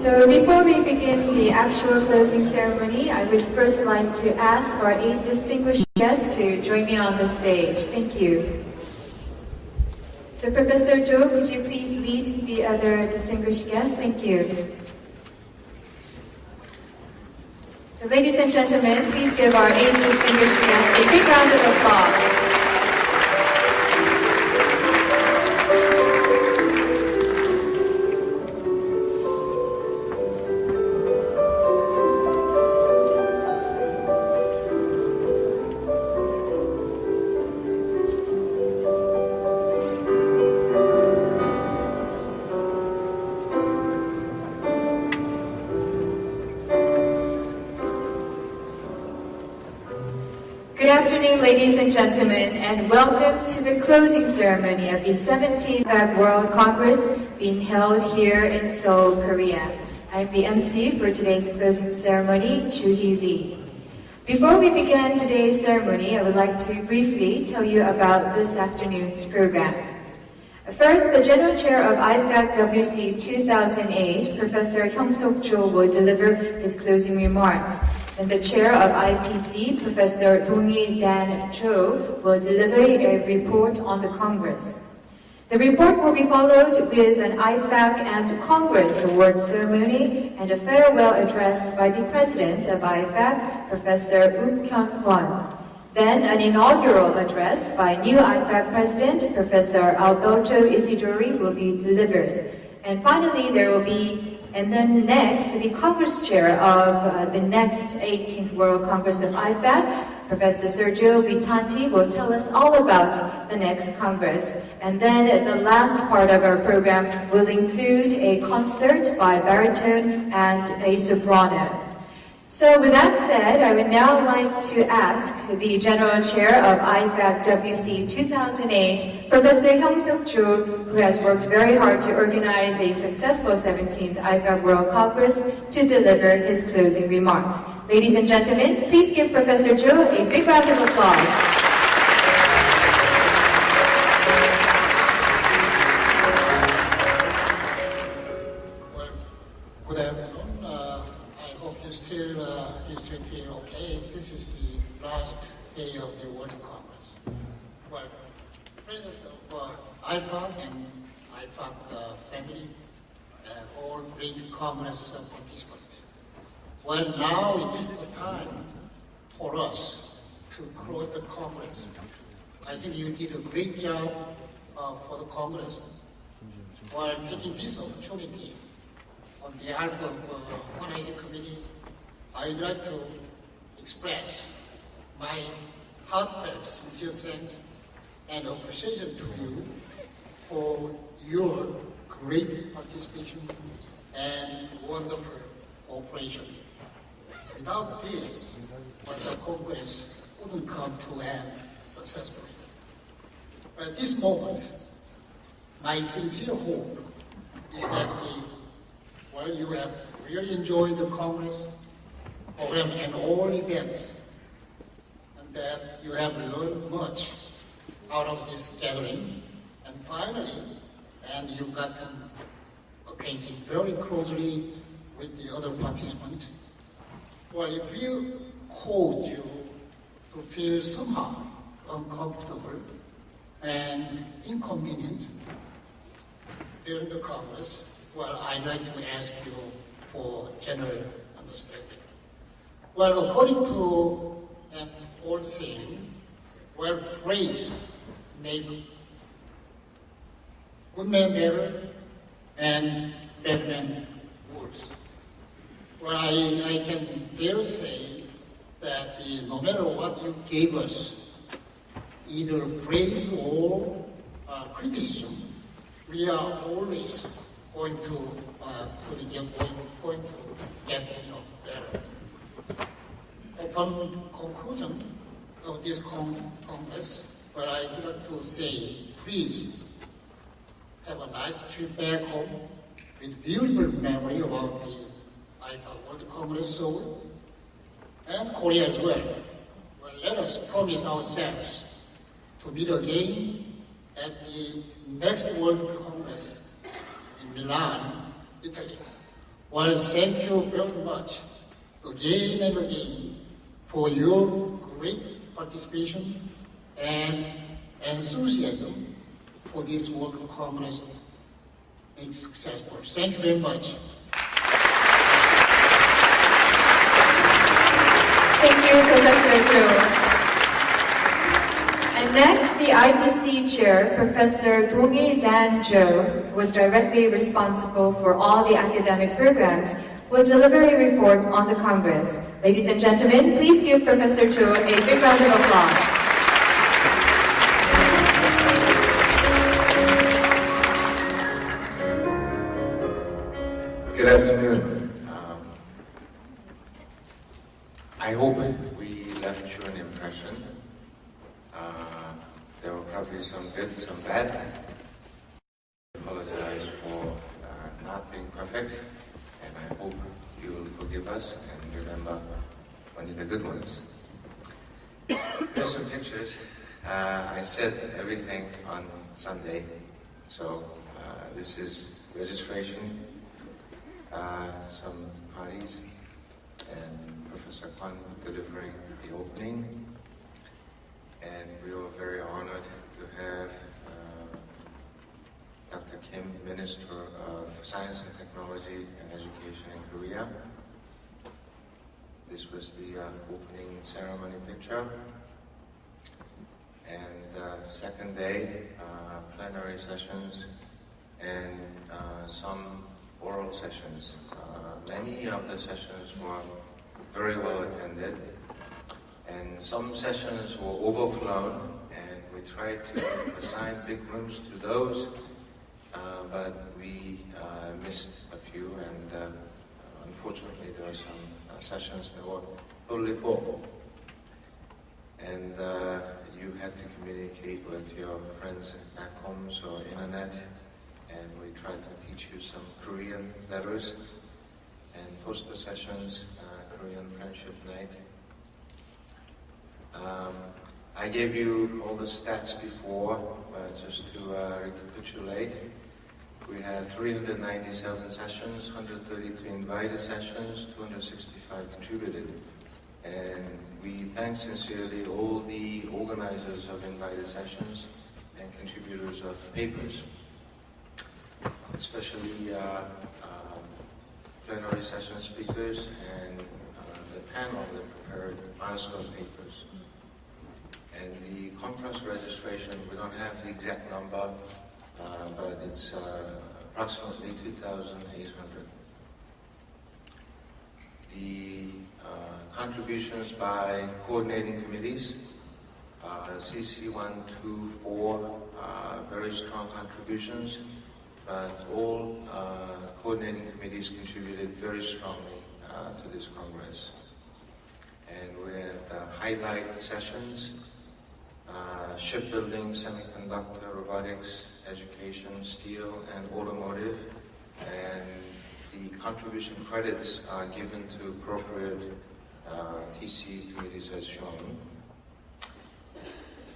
So before we begin the actual closing ceremony, I would first like to ask our 8 distinguished guests to join me on the stage. Thank you. So Professor Jo, could you please lead the other distinguished guests? Thank you. So ladies and gentlemen, please give our 8 distinguished guests a big round of applause. Good afternoon, ladies and gentlemen, and welcome to the closing ceremony of the 17th IFAC World Congress being held here in Seoul, Korea. I'm the MC for today's closing ceremony, Joo-hee Lee. Before we begin today's ceremony, I would like to briefly tell you about this afternoon's program. First, the General Chair of IFAC2008, Professor Hyung-Suk-cho, will deliver his closing remarks. And the Chair of IPC, Professor Dong-il Dan Cho, will deliver a report on the Congress. The report will be followed with an IFAC and Congress award ceremony and a farewell address by the President of IFAC, Professor Wook Kyung-won. Then an inaugural address by new IFAC President, Professor Alberto Isidori, will be delivered. And finally, then next, the Congress Chair of the next 18th World Congress of IFAC, Professor Sergio Vitanti, will tell us all about the next Congress. And then the last part of our program will include a concert by baritone and a soprano. So with that said, I would now like to ask the General Chair of IFAC WC 2008, Professor Hyung-Suk-cho, who has worked very hard to organize a successful 17th IFAC World Congress, to deliver his closing remarks. Ladies and gentlemen, please give Professor Jo a big round of applause. You still feel okay. This is the last day of the World Congress. Well, President of IFAC and IFAC family, all great Congress participants. Well, now it is the time for us to close the Congress. I think you did a great job for the Congress. While taking this opportunity, on behalf of the 180 Committee, I'd like to express my heartfelt, sincere thanks and appreciation to you for your great participation and wonderful cooperation. Without this, the Congress wouldn't come to end successfully. At this moment, my sincere hope is that you have really enjoyed the Congress program and all events, and that you have learned much out of this gathering. And finally, you've gotten acquainted very closely with the other participants. Well, if you cause you to feel somehow uncomfortable and inconvenient during the Congress, well, I'd like to ask you for general understanding. Well, according to an old saying, well, praise make good man better and bad man worse. Well, I can dare say that no matter what you gave us, either praise or criticism, we are always going to get better. Upon conclusion of this Congress, well, I'd like to say, please have a nice trip back home with beautiful memory about the IFAC World Congress Seoul and Korea as well. Well, let us promise ourselves to meet again at the next World Congress in Milan, Italy. Well, thank you very much again and again for your great participation and enthusiasm for this World Congress being successful. Thank you very much. Thank you, Professor Cho. And next, the IPC chair, Professor Dong-il Dan Cho, who was directly responsible for all the academic programs, will deliver a report on the Congress. Ladies and gentlemen, please give Professor Cho a big round of applause. Good afternoon. I hope we left you an impression. There were probably some good, some bad. I apologize for not being perfect, and I hope you will forgive us and remember only the good ones. Here's some pictures. I said everything on Sunday, so this is registration, some parties, and Professor Kwan delivering the opening. And we were very honored to have Dr. Kim, Minister of Science and Technology and Education in Korea. This was the opening ceremony picture. And second day, plenary sessions and some oral sessions. Many of the sessions were very well attended, and some sessions were overflown, and we tried to assign big rooms to those, but we missed a few, and unfortunately there were some sessions that were totally full. And you had to communicate with your friends back home, so internet, and we tried to teach you some Korean letters and poster sessions, Korean Friendship Night. I gave you all the stats before, just to recapitulate. We had 397 sessions, 132 invited sessions, 265 contributed. And we thank sincerely all the organizers of invited sessions and contributors of papers, especially plenary session speakers and the panel that prepared milestone papers. And the conference registration, we don't have the exact number, but it's approximately 2,800. The contributions by coordinating committees, CC124, very strong contributions, but all coordinating committees contributed very strongly to this Congress. And we had highlight sessions, shipbuilding, semiconductor, robotics, education, steel, and automotive, and the contribution credits are given to appropriate TC committees as shown.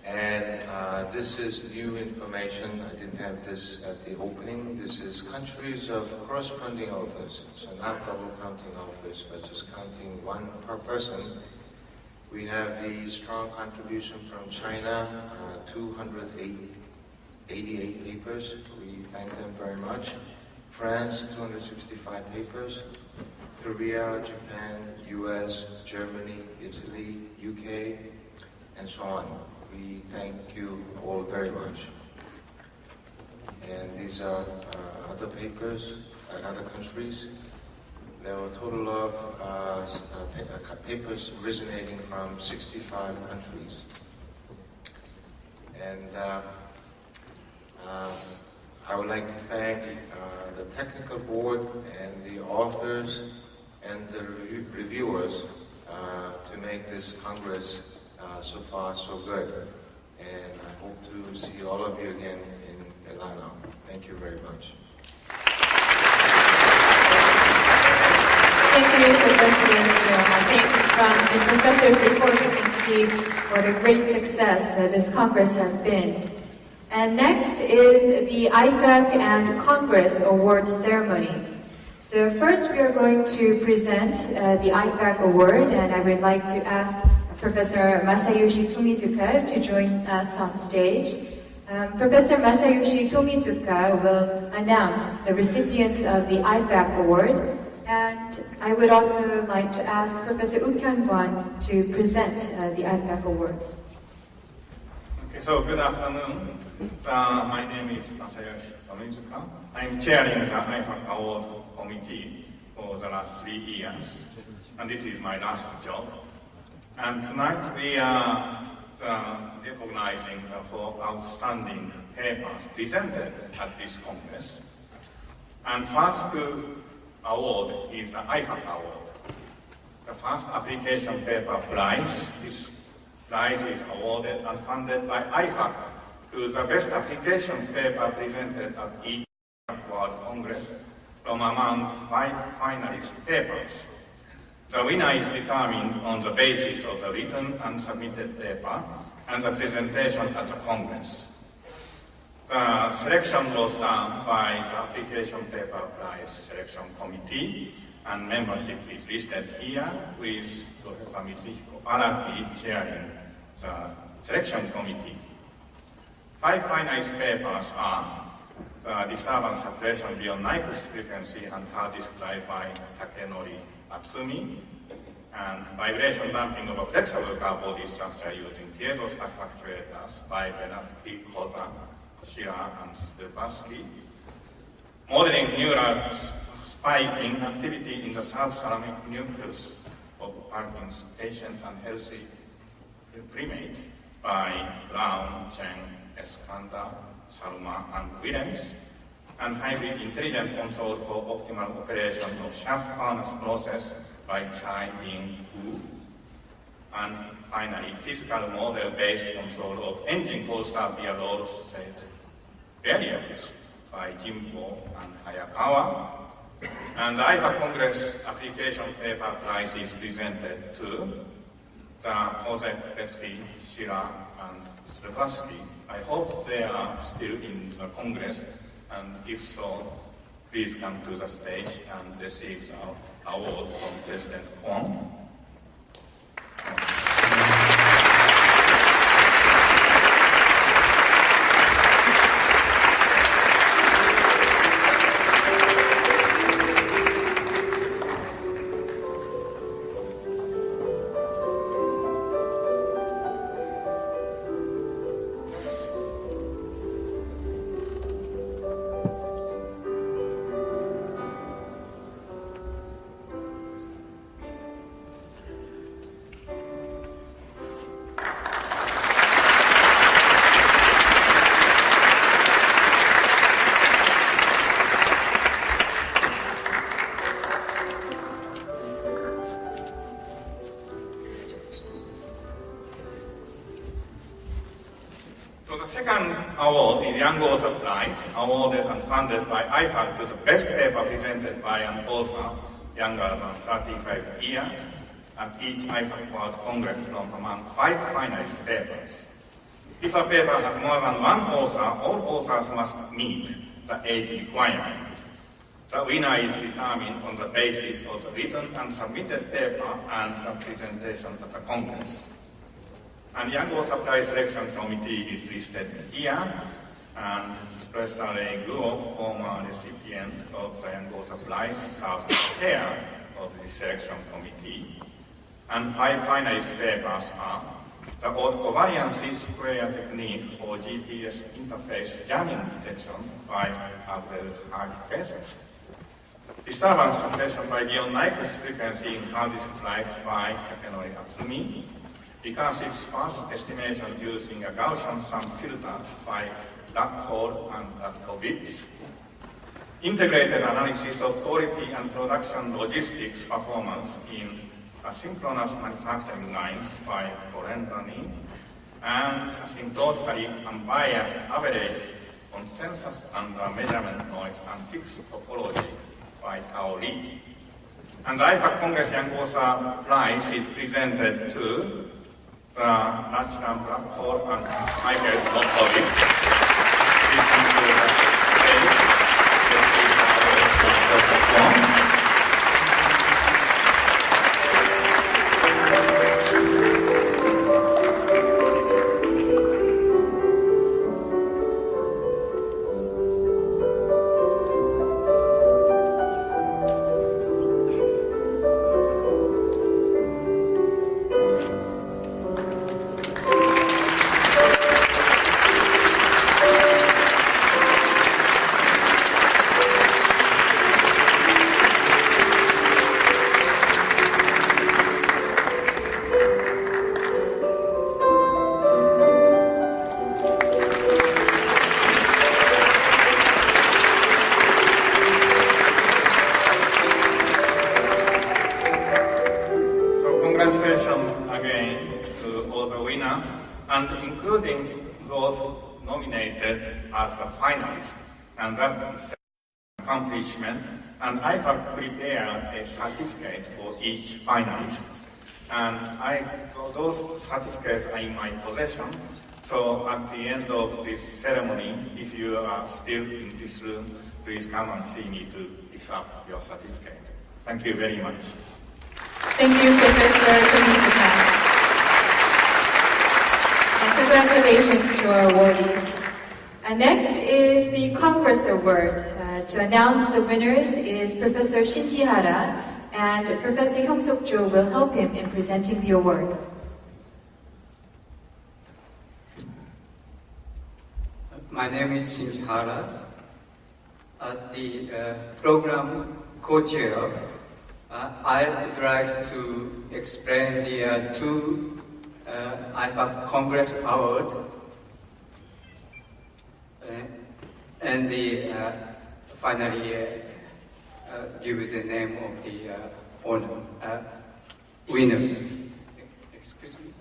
And this is new information. I didn't have this at the opening. This is countries of corresponding authors, so not double counting authors, but just counting one per person. We have the strong contribution from China, 288 papers. We thank them very much. France, 265 papers. Korea, Japan, US, Germany, Italy, UK, and so on. We thank you all very much. And these are other papers, other countries. There were a total of papers originating from 65 countries. And I would like to thank the technical board and the authors and the reviewers to make this Congress so far so good. And I hope to see all of you again in Milano. Thank you very much. Thank you, Professor. I think from the professor's report you can see what a great success this Congress has been. And next is the IFAC and Congress Award Ceremony. So first we are going to present the IFAC award, and I would like to ask Professor Masayoshi Tomizuka to join us on stage. Professor Masayoshi Tomizuka will announce the recipients of the IFAC award, and I would also like to ask Professor Won Kyun to present the IFAC awards. Okay, so good afternoon. My name is Masayoshi Tomizuka. I'm chairing the IFAC award committee for the last 3 years, and this is my last job. And tonight we are recognizing the 4 outstanding papers presented at this Congress. And first award is the IFAC award. The first application paper prize. This prize is awarded and funded by IFAC to the best application paper presented at each World Congress from among 5 finalist papers. The winner is determined on the basis of the written and submitted paper and the presentation at the Congress. The selection was done by the Application Paper Prize Selection Committee, and membership is listed here with Professor Mitsuhiko Araki chairing the Selection Committee. 5 finalist papers are the disturbance suppression beyond Nyquist frequency and hard disk drive by Takenori Atsumi, and vibration damping of a flexible car body structure using piezo stack actuators by Bernasky, Koza, Shira, and Stubarsky. Modeling neural spiking activity in the subthalamic nucleus of Parkinson's patient and healthy primate by Brown, Chen, Eskander, Salma, and Williams, and hybrid intelligent control for optimal operation of shaft furnace process by Chai Ying Wu, and finally physical model-based control of engine coaster via roll state variables by Jimbo and Hayakawa. And the IFAC Congress application paper prize is presented to the Kozek, Shira, and Stubarsky. I hope they are still in the Congress, and if so, please come to the stage and receive the award from President Kwon. Award is Young Author Prize, awarded and funded by IFAC to the best paper presented by an author younger than 35 years at each IFAC World Congress from among 5 finalist papers. If a paper has more than 1 author, all authors must meet the age requirement. The winner is determined on the basis of the written and submitted paper and the presentation at the Congress. And Young Author Prize Selection Committee is listed here, and Professor Ray Guo, former recipient of the Young Author Prize, served as chair of the selection committee. And 5 finalist papers are the covariance square technique for GPS interface jamming detection by Abdel Hagfest, disturbance suppression by beyond Nyquist frequency in hard disk drive by Takenori Atsumi, recursive sparse estimation using a Gaussian sum filter by Lakhor and Latkovitz, integrated analysis of quality and production logistics performance in asynchronous manufacturing lines by Corendani, and asymptotically unbiased average consensus under measurement noise and fixed topology by Kao Lee. And the IFAC Congress Young Author Prize is presented to the Lachlan Blackthorpe and Michael Lotowitz. Please come to the stage. congratulations again to all the winners, and including those nominated as a finalist. And that is an accomplishment. And IFAC prepared a certificate for each finalist. And those certificates are in my possession. So at the end of this ceremony, if you are still in this room, please come and see me to pick up your certificate. Thank you very much. Thank you, Professor Konizuka. And congratulations to our awardees. And next is the Congress Award. To announce the winners is Professor Shinjihara, and Professor Hyung-Suk-jo will help him in presenting the awards. My name is Shinjihara. As the program co-chair, I would like to explain the two IFAC Congress Awards and the finally give the name of the winners. Excuse me.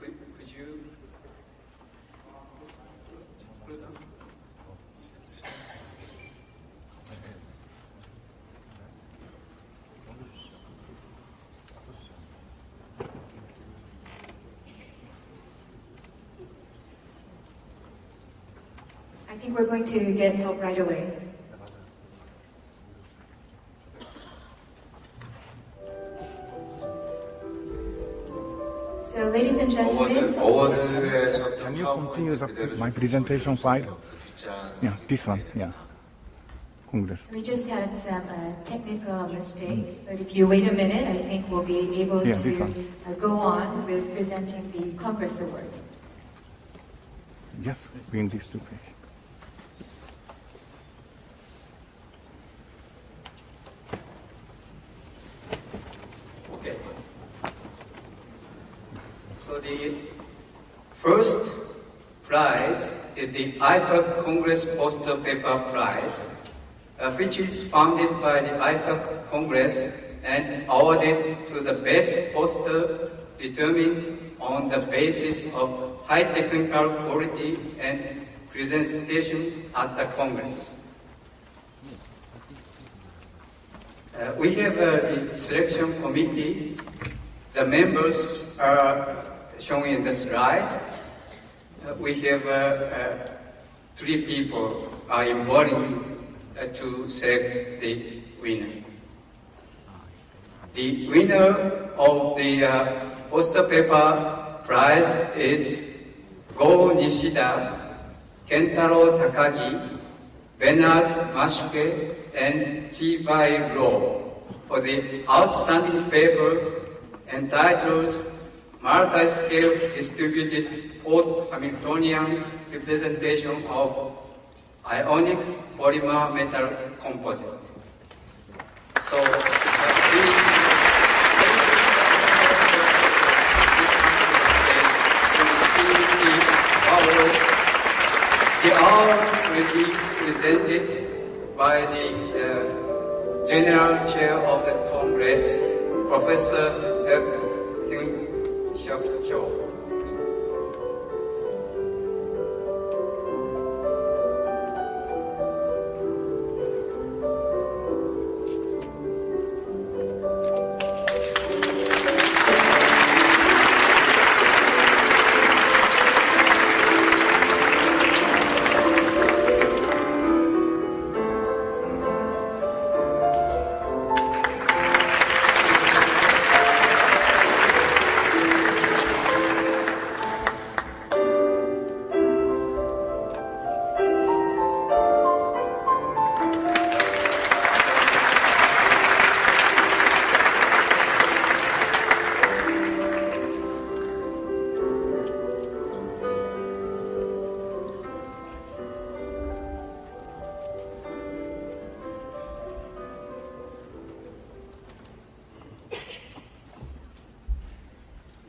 Could you put it down? I think we're going to get help right away. So, ladies and gentlemen, Can you continue my presentation file? Yeah, this one, yeah. Congress. we just had some technical mistakes, but if you wait a minute, I think we'll be able to go on with presenting the Congress Award. Just bring these two pages. Okay. So the first prize is the IFAC Congress Poster Paper Prize, which is founded by the IFAC Congress and awarded to the best poster determined on the basis of high technical quality and presentation at the Congress. We have the selection committee. The members are shown in the slide. We have 3 people are involved to select the winner. The winner of the poster paper prize is Go Nishida, Kentaro Takagi, Bernard Mashke, and Chibai Ro for the outstanding paper entitled Multi-Scale Distributed Port Hamiltonian Representation of Ionic Polymer Metal Composite. So, the award will be presented by the General Chair of the Congress, Professor Hyung-Suk-jo.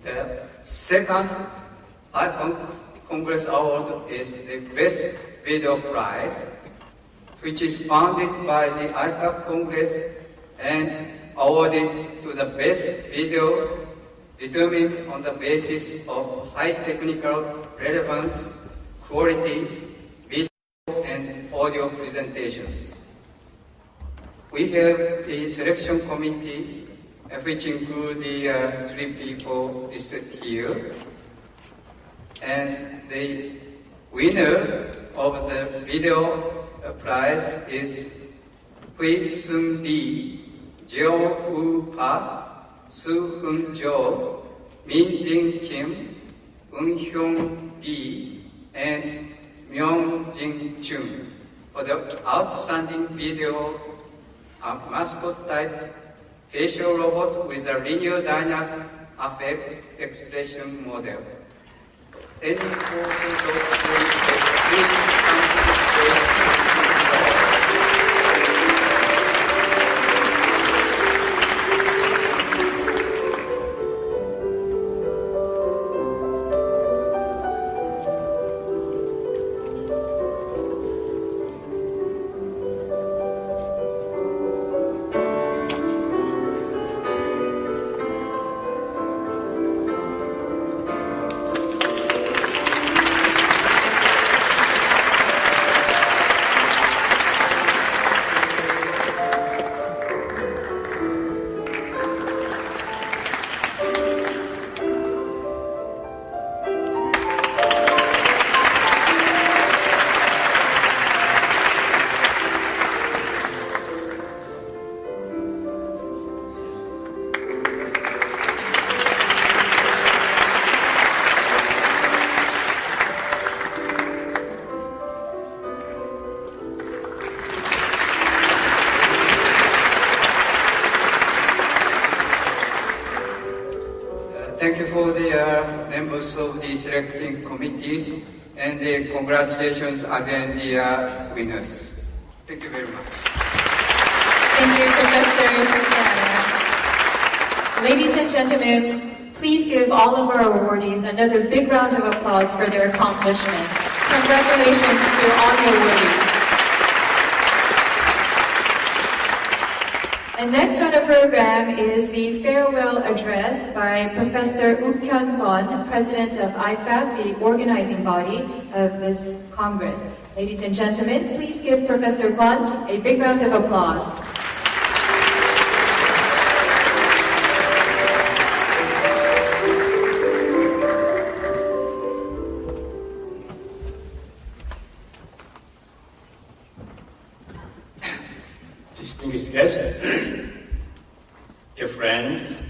The second IFAC Congress Award is the Best Video Prize, which is founded by the IFAC Congress and awarded to the best video determined on the basis of high technical relevance, quality, video and audio presentations. We have a selection committee which includes the 3 people listed here, and the winner of the video prize is Hui Sun Lee, Jeo Woo Park, Soo Eun Jo, Min Jin Kim, Eun Hyung Lee, and Myung Jin Chung for the outstanding video mascot type facial robot with a linear dynamic affect expression model. Any portions of Thank you for the members of the selecting committees, and congratulations again the winners. Thank you very much. Thank you, Professor Sukiana. Ladies and gentlemen, please give all of our awardees another big round of applause for their accomplishments. Congratulations to all the awardees. And next on the program is the farewell address by Professor Ukhyun Kwon, President of IFAC, the organizing body of this Congress. Ladies and gentlemen, please give Professor Kwon a big round of applause. Distinguished guests, dear friends,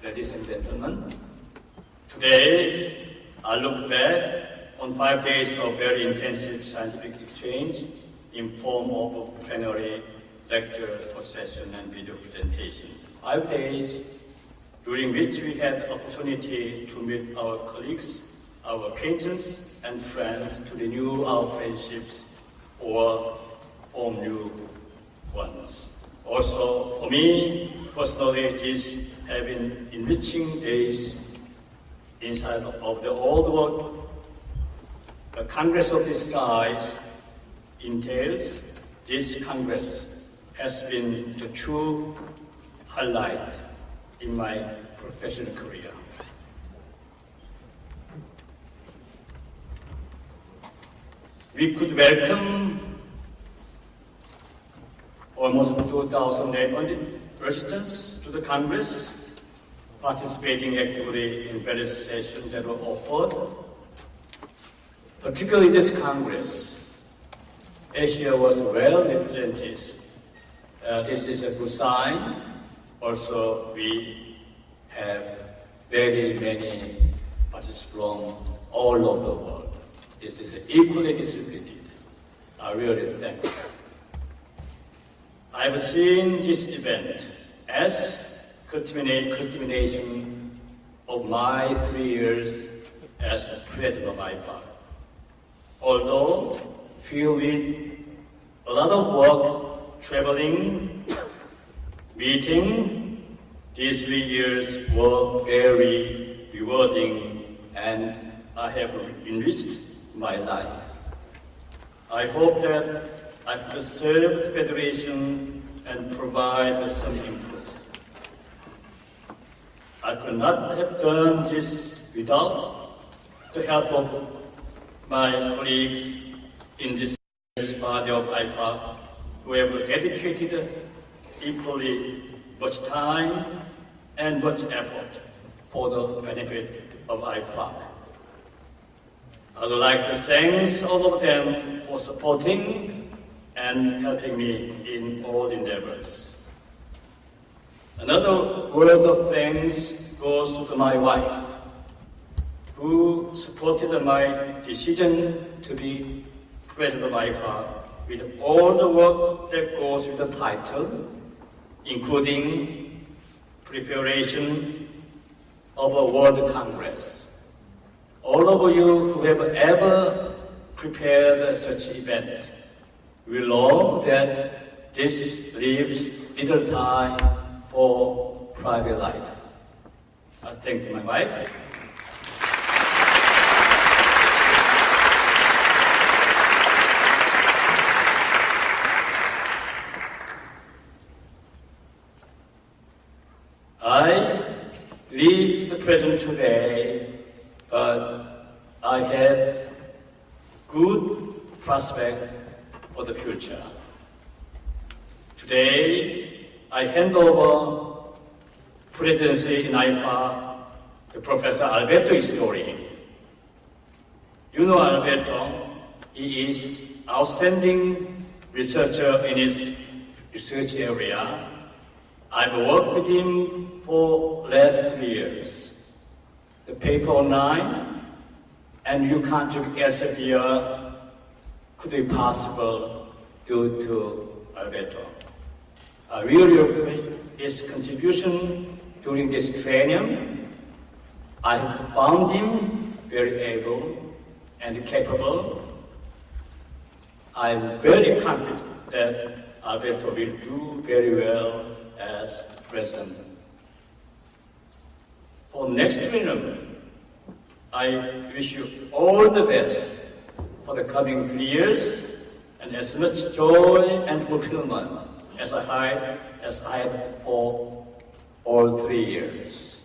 ladies and gentlemen, today I look back on 5 days of very intensive scientific exchange in form of plenary lectures, session and video presentation. 5 days during which we had the opportunity to meet our colleagues, our acquaintances and friends, to renew our friendships or form new ones. Also, for me personally, these have been enriching days inside of the old work. A Congress of this size entails. This Congress has been the true highlight in my professional career. We could welcome almost 2,800 residents to the Congress, participating actively in various sessions that were offered. Particularly this Congress, Asia was well represented. This is a good sign. Also, we have very many participants from all over the world. This is equally distributed. I really thank you. I've seen this event as culmination of my 3 years as president of IFAC. Although filled with a lot of work, traveling, meeting, these 3 years were very rewarding and I have enriched my life. I hope that I could serve the Federation and provide some input. I could not have done this without the help of my colleagues in this body of IFAC, who have dedicated equally much time and much effort for the benefit of IFAC. I would like to thank all of them for supporting and helping me in all endeavors. Another word of thanks goes to my wife, who supported my decision to be president of IFAC with all the work that goes with the title, including preparation of a World Congress. All of you who have ever prepared such an event will know that this leaves little time for private life. I thank my wife. I leave the present today, but I have good prospect for the future. Today, I hand over presidency in IFAC to Professor Alberto Istori. You know Alberto, he is outstanding researcher in his research area. I've worked with him for last 3 years. The paper 9 and Yukonjuk Elsevier could be possible due to Alberto. I really appreciate his contribution during this training. I have found him very able and capable. I'm very confident that Alberto will do very well as president. For next term, I wish you all the best for the coming 3 years and as much joy and fulfillment as I had for all 3 years.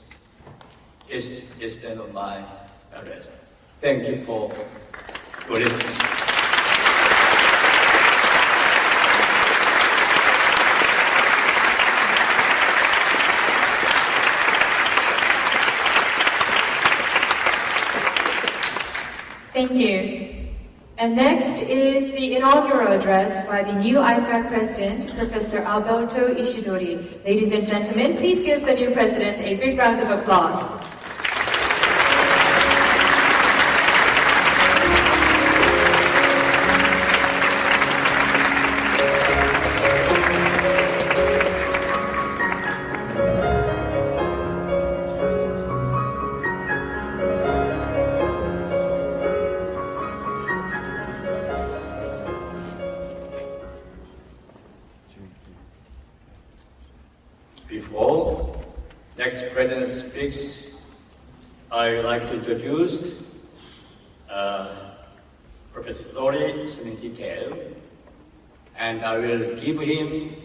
Is the end of my address. Thank you for listening. Thank you. And next is the inaugural address by the new IFAC President, Professor Alberto Ishidori. Ladies and gentlemen, please give the new President a big round of applause. Before next president speaks, I would like to introduce Professor Ishidori in detail, and I will give him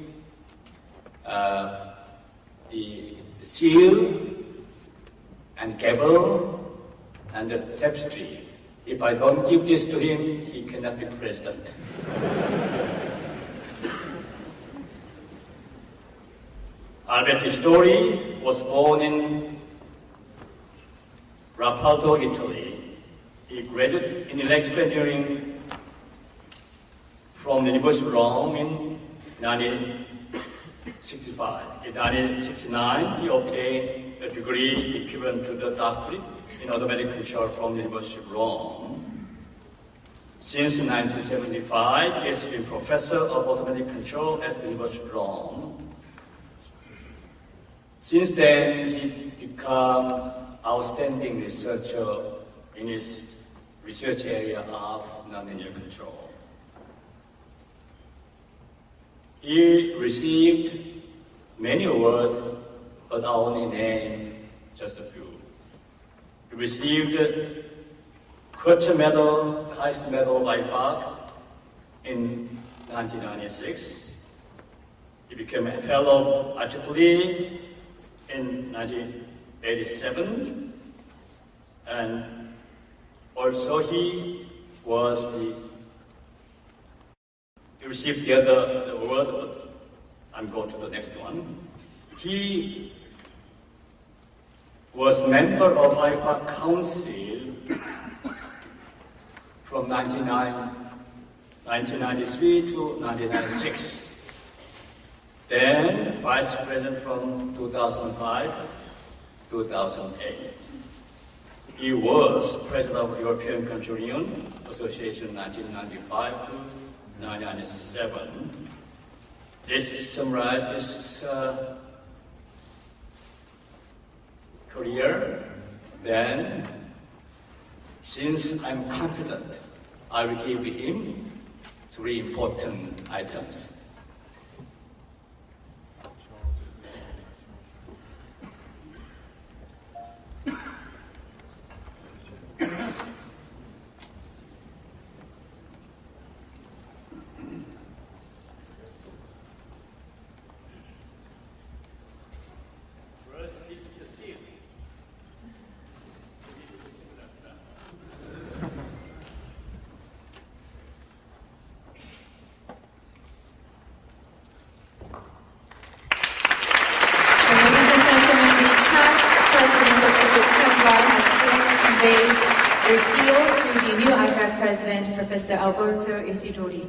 the seal and gavel and the tapestry. If I don't give this to him, he cannot be president. Alberto Istori was born in Rapaldo, Italy. He graduated in electrical engineering from the University of Rome in 1965. In 1969, he obtained a degree equivalent to the doctorate in automatic control from the University of Rome. Since 1975, he has been professor of automatic control at the University of Rome. Since then, he became outstanding researcher in his research area of nonlinear control. He received many awards, but I only name just a few. He received the Kutcher Medal, the highest medal of IFAC, in 1996. He became a fellow of IEEE in 1987, and also he received the award, but I'm going to the next one. He was member of IFAC Council from 1993 to 1996. Then vice president from 2005 to 2008. He was president of European Country Union Association 1995 to 1997. This summarizes career. Then, since I'm confident, I will give him 3 important items. The seal to the new IFAC President, Professor Alberto Isidori.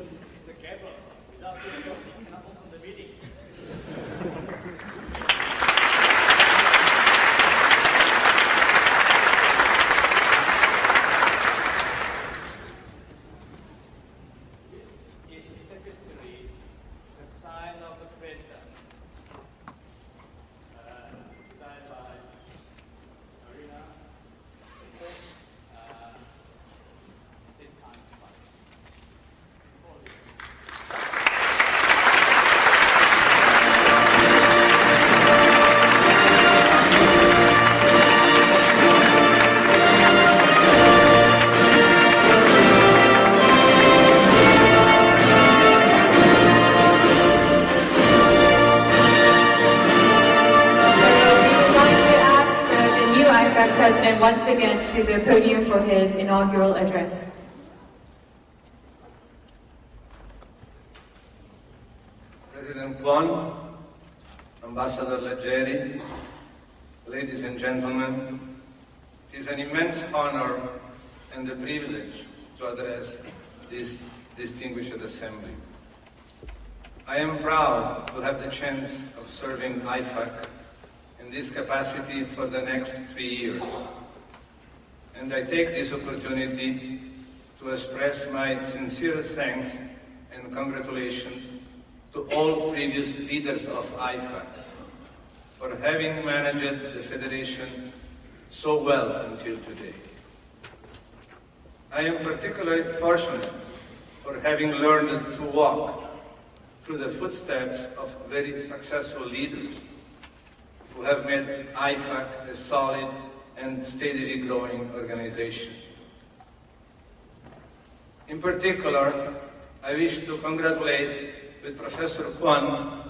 President once again to the podium for his inaugural address. President Kwon, Ambassador Leggeri, ladies and gentlemen, it is an immense honor and a privilege to address this distinguished assembly. I am proud to have the chance of serving IFAC in this capacity for the next 3 years. And I take this opportunity to express my sincere thanks and congratulations to all previous leaders of IFAC for having managed the Federation so well until today. I am particularly fortunate for having learned to walk through the footsteps of very successful leaders who have made IFAC a solid and steadily growing organization. In particular, I wish to congratulate with Professor Kwon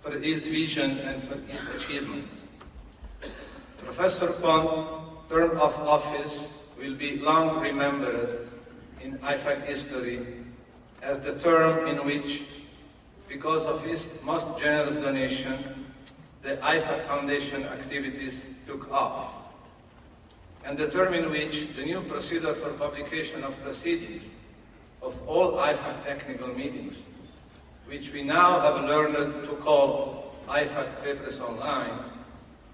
for his vision and for his achievement. Professor Kwon's term of office will be long remembered in IFAC history as the term in which, because of his most generous donation, the IFAC Foundation activities took off, and the term in which the new procedure for publication of proceedings of all IFAC technical meetings, which we now have learned to call IFAC Papers Online,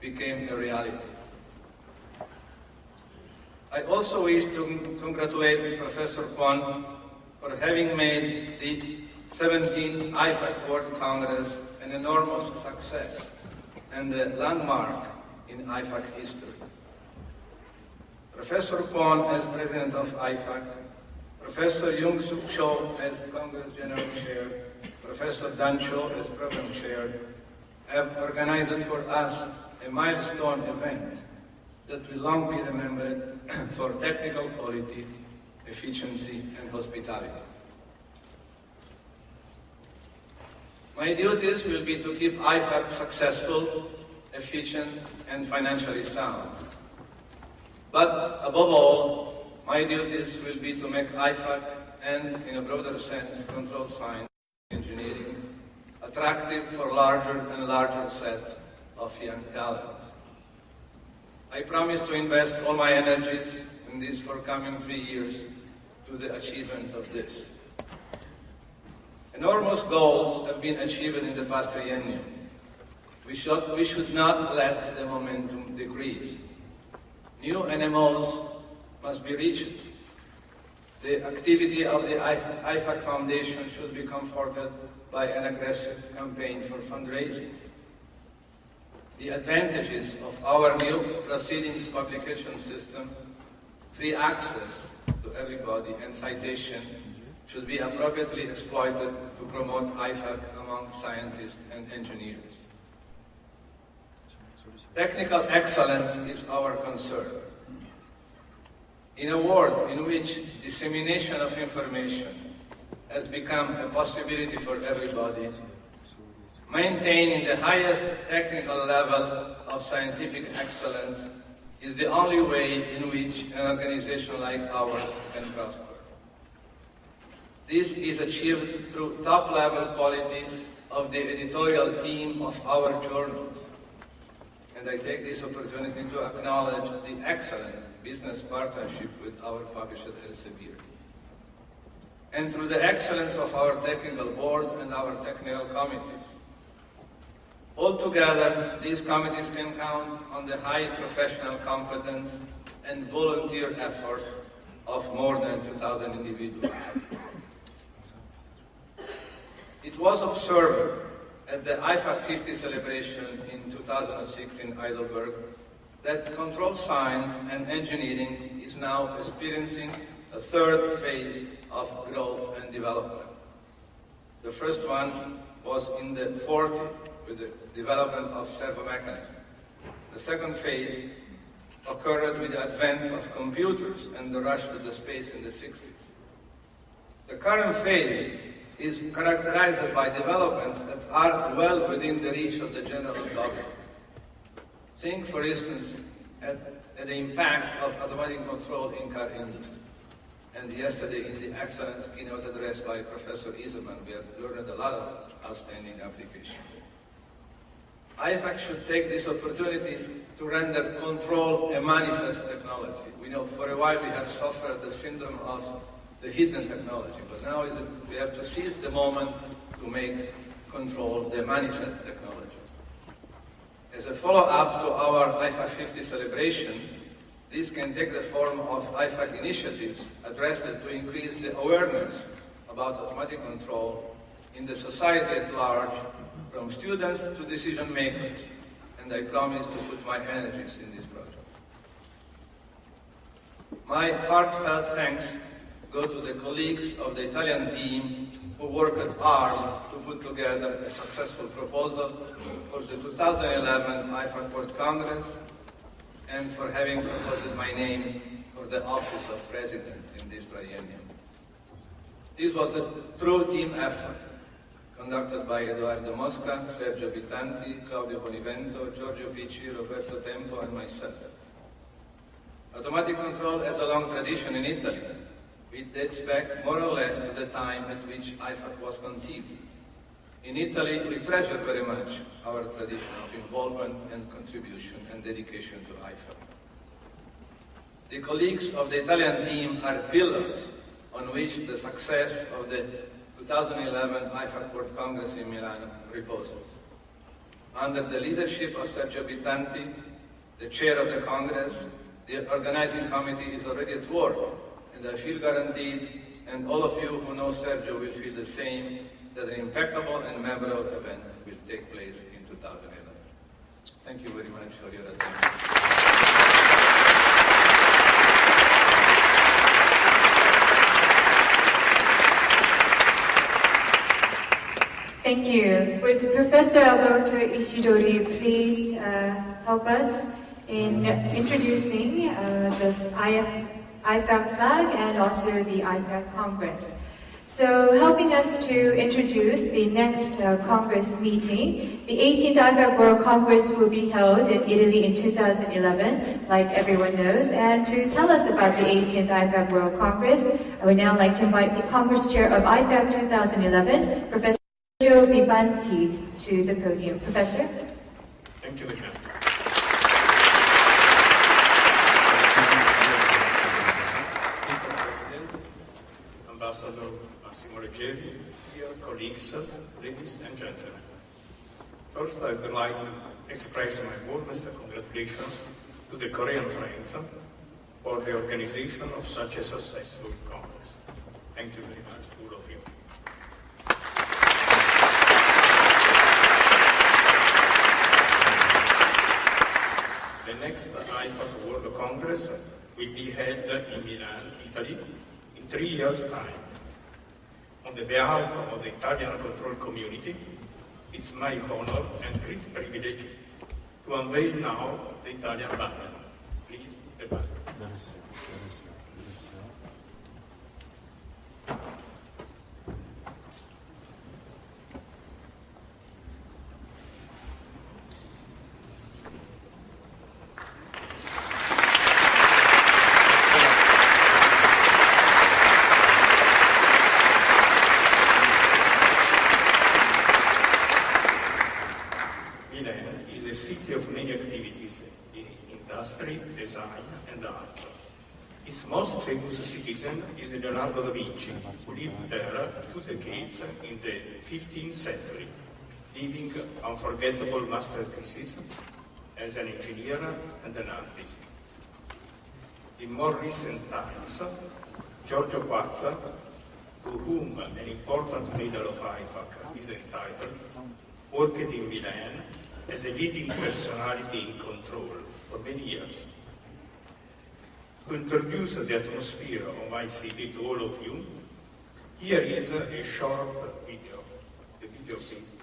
became a reality. I also wish to congratulate Professor Kwon for having made the 17th IFAC World Congress an enormous success and a landmark in IFAC history. Professor Kwon as President of IFAC, Professor Young-Suk Cho as Congress General Chair, Professor Dan Cho as Program Chair, have organized for us a milestone event that will long be remembered for technical quality, efficiency, and hospitality. My duties will be to keep IFAC successful, efficient, and financially sound. But above all, my duties will be to make IFAC and, in a broader sense, control science and engineering attractive for larger and larger set of young talents. I promise to invest all my energies in these forthcoming 3 years to the achievement of this. Enormous goals have been achieved in the past triennium. We should not let the momentum decrease. New NMOs must be reached. The activity of the IFAC Foundation should be comforted by an aggressive campaign for fundraising. The advantages of our new proceedings publication system, free access to everybody, and citation should be appropriately exploited to promote IFAC among scientists and engineers. Technical excellence is our concern. In a world in which dissemination of information has become a possibility for everybody, maintaining the highest technical level of scientific excellence is the only way in which an organization like ours can prosper. This is achieved through top-level quality of the editorial team of our journals. And I take this opportunity to acknowledge the excellent business partnership with our publisher Elsevier. And through the excellence of our technical board and our technical committees. Altogether, these committees can count on the high professional competence and volunteer effort of more than 2,000 individuals. It was observed at the IFAC 50 celebration in 2006 in Heidelberg that control science and engineering is now experiencing a third phase of growth and development. The first one was in the 40s with the development of servomechanism. The second phase occurred with the advent of computers and the rush to the space in the 60s. The current phase is characterized by developments that are well within the reach of the general public. Think, for instance, at the impact of automatic control in car industry. And yesterday, in the excellent keynote address by Professor Iserman, we have learned a lot of outstanding applications. IFAC should take this opportunity to render control a manifest technology. We know for a while we have suffered the syndrome of the hidden technology, but now we have to seize the moment to make control the manifest technology. As a follow-up to our IFAC 50 celebration, this can take the form of IFAC initiatives addressed to increase the awareness about automatic control in the society at large, from students to decision makers, and I promise to put my energies in this project. My heartfelt thanks go to the colleagues of the Italian team who worked hard to put together a successful proposal for the 2011 IFAC World Congress and for having proposed my name for the office of president in this triennium. This was a true team effort conducted by Edoardo Mosca, Sergio Bitanti, Claudio Bonivento, Giorgio Picci, Roberto Tempo, and myself. Automatic control has a long tradition in Italy. It dates back more or less to the time at which IFAC was conceived. In Italy, we treasure very much our tradition of involvement and contribution and dedication to IFAC. The colleagues of the Italian team are pillars on which the success of the 2011 IFAC World Congress in Milan reposes. Under the leadership of Sergio Bitanti, the chair of the Congress, the organizing committee is already at work, and I feel guaranteed, and all of you who know Sergio will feel the same, that an impeccable and memorable event will take place in 2011. Thank you very much for your attention. Thank you. Would Professor Alberto Isidori please help us in introducing the IFAC flag and also the IFAC Congress. So, helping us to introduce the next Congress meeting, the 18th IFAC World Congress will be held in Italy in 2011, like everyone knows. And to tell us about the 18th IFAC World Congress, I would now like to invite the Congress Chair of IFAC 2011, Professor Joe Vivanti, to the podium. Professor? Thank you, Michelle. Mr. President, Ambassador Massimo Leggeri, dear colleagues, ladies and gentlemen. First, I would like to express my warmest congratulations to the Korean friends for the organization of such a successful Congress. Thank you very much, all of you. The next IFAC World Congress will be held in Milan, Italy, in 3 years' time. On the behalf of the Italian control community, it's my honor and great privilege to unveil now the Italian banner. Please, the banner. Design and arts. Its most famous citizen is Leonardo da Vinci, who lived there 2 decades in the 15th century, leaving unforgettable masterpieces as an engineer and an artist. In more recent times, Giorgio Quazza, to whom an important medal of IFAC is entitled, worked in Milan as a leading personality in control for many years. To introduce the atmosphere of my city to all of you, here is a short video. The video, please.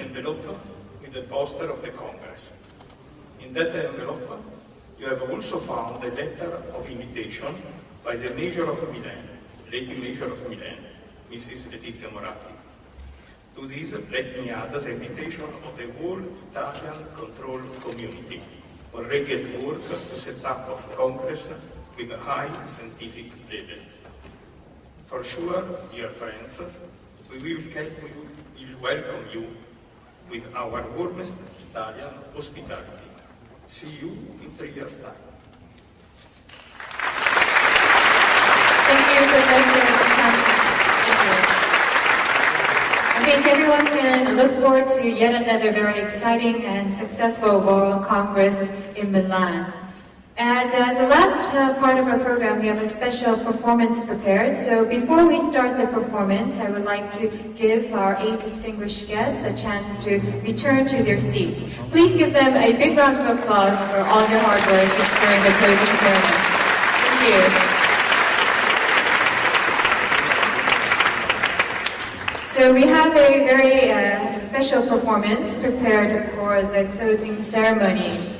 envelope with the poster of the Congress. In that envelope, you have also found a letter of invitation by the Major of Milan, Lady Major of Milan, Mrs. Letizia Moratti. To this, let me add the invitation of the whole Italian control community, already at work to set up a Congress with a high scientific level. For sure, dear friends, we will welcome you with our warmest Italian hospitality. See you in 3 years' time. Thank you, Professor. Thank you. I think everyone can look forward to yet another very exciting and successful World Congress in Milan. And as the last part of our program, we have a special performance prepared. So before we start the performance, I would like to give our 8 distinguished guests a chance to return to their seats. Please give them a big round of applause for all their hard work during the closing ceremony. Thank you. So we have a very special performance prepared for the closing ceremony.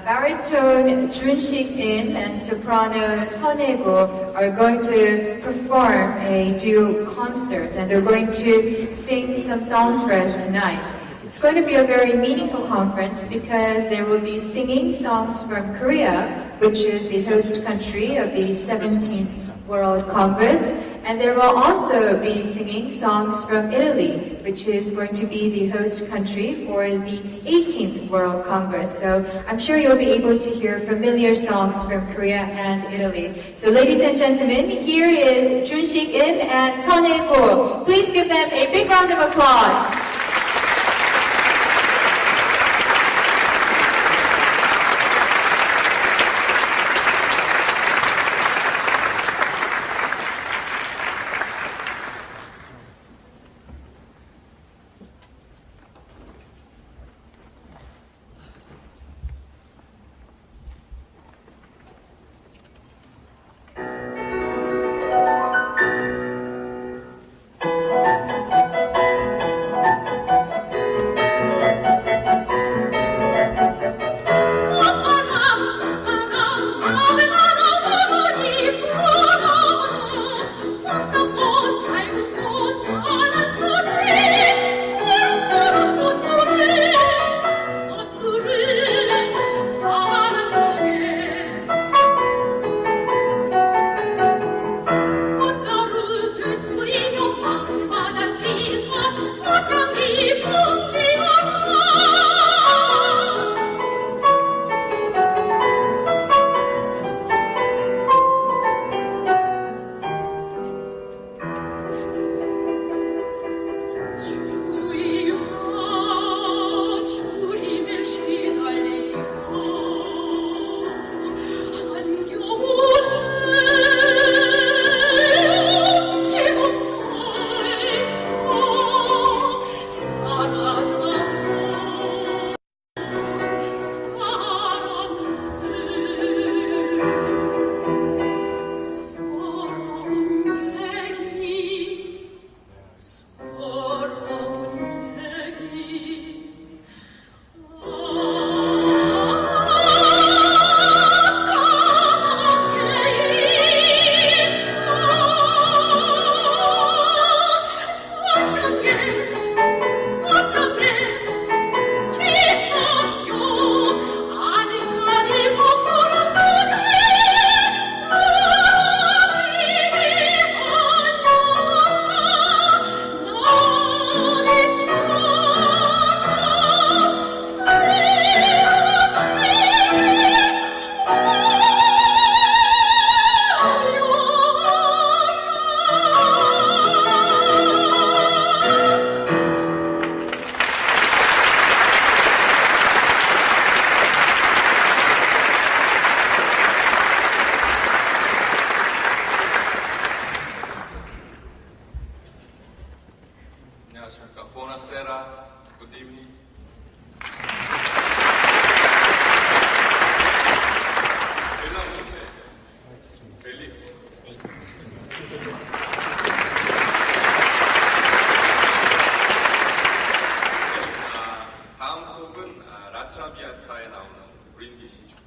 Baritone Junshik In and soprano Sonego are going to perform a duo concert, and they're going to sing some songs for us tonight. It's going to be a very meaningful conference because they will be singing songs from Korea, which is the host country of the 17th World Congress, and they will also be singing songs from Italy, which is going to be the host country for the 18th World Congress. So I'm sure you'll be able to hear familiar songs from Korea and Italy. So ladies and gentlemen, here is Junshik In and Sonego. Please give them a big round of applause.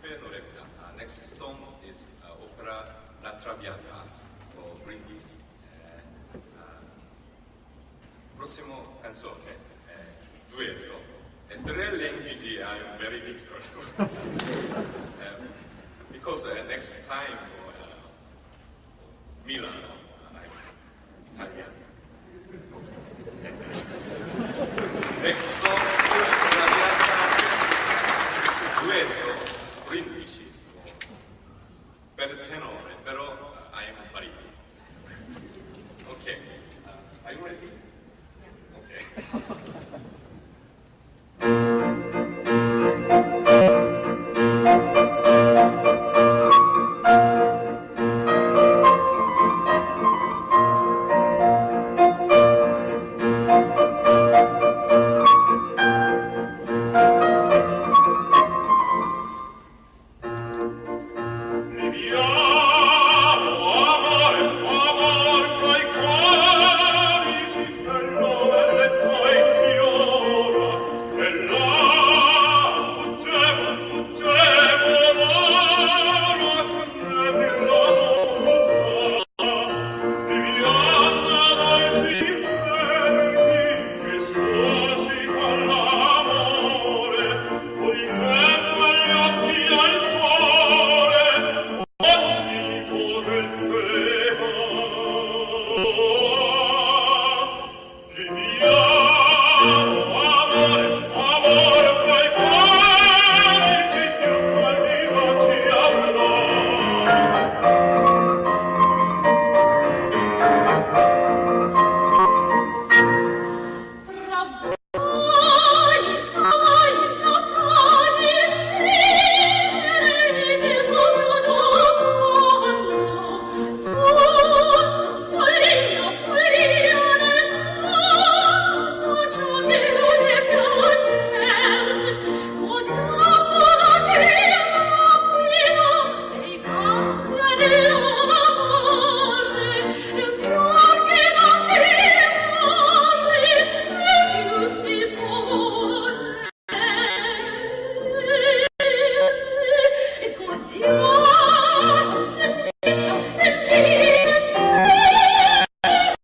스페인 노래입니다. Next song is opera La Traviata for Brindisi. Prossimo canzone duetto. Tre languages are very difficult because next time Milano, Italian. Next song is Traviata duetto Brindisi. Per tenore, però I am baritone. Okay, are you ready? Okay. Dieu